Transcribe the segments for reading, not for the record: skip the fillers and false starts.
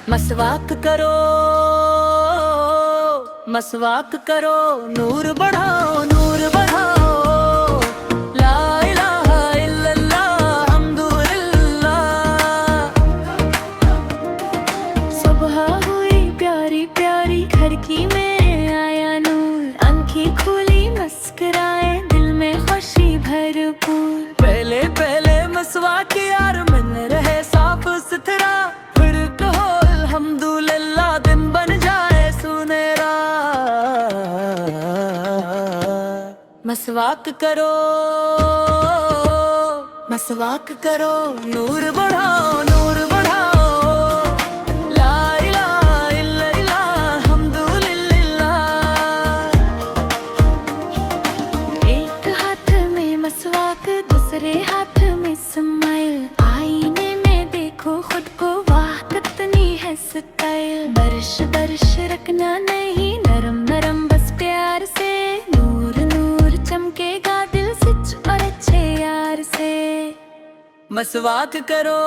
मसवाक करो, मसवाक करो, नूर बढ़ाओ, नूर बढ़ाओ। ला इलाहा इल्लल्लाह हम्दुलिल्लाह। सुबह हुई प्यारी प्यारी, घर की में आया नूर। आंखें खोली मुस्कुराए, दिल में खुशी भरपूर। पहले पहले मसवाक यार मन रहे साफ सुथरा, फिर कहो अल्हम्दुलिल्लाह दिन बन जाए सुनहरा। मसवाक करो, मसवाक करो, नूर बढ़ाओ, नूर बढ़ाओ। ला इलाहा इल्लल्लाह हम्दुलिल्लाह। एक हाथ में मसवाक, दूसरे हाथ में स्माइल। आईने में देखो खुद को, वाह कितनी है स्टाइल। बर्श बर्श रखना नहीं, नरम नरम बस प्यार से। नूर नूर चमकेगा दिल सच और अच्छे यार से। मसवाक करो,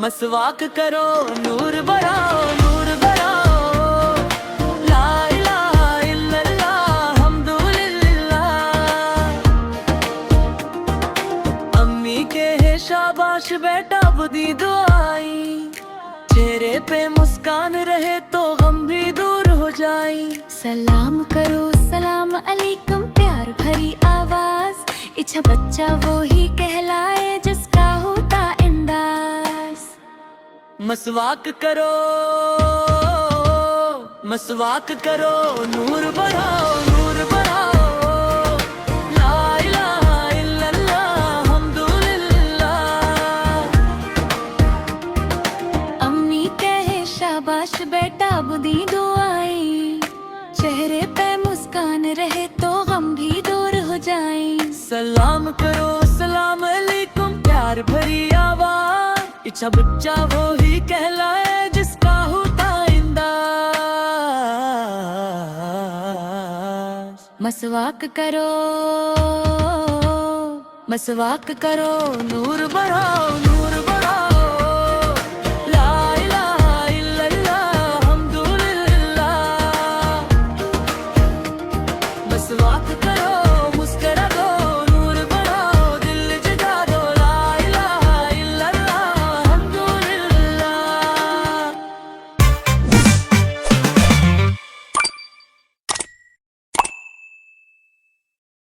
मसवाक करो, नूर बढ़ाओ, नूर बढ़ाओ। ला इलाहा इल्लल्लाह हम्दुलिल्लाह। अम्मी के है शाबाश बेटा बुदी दुआई, चेहरे पे मुस्कान रहे तो गम भी दूर हो जाए। सलाम करो, सलाम अलैकुम, प्यार भरी आवाज। इच्छा बच्चा वो ही कहलाए जिसका होता अंदाज। मसवाक करो, मसवाक करो, नूर बढ़ाओ, नूर बढ़ाओ। ला इलाहा इल्लल्लाह हम्दुलिल्लाह। अम्मी कहे शाबाश बेटा बुदी दुआई, चेहरे पे मुस्कान रहे तो गम भी दूर हो जाए। सलाम करो, सलाम अलैकुम, प्यार भरी आवाज। इच्छा बच्चा वो ही कहलाए जिसका होता अंदाज। मसवाक करो, मसवाक करो, नूर बढ़ाओ, नूर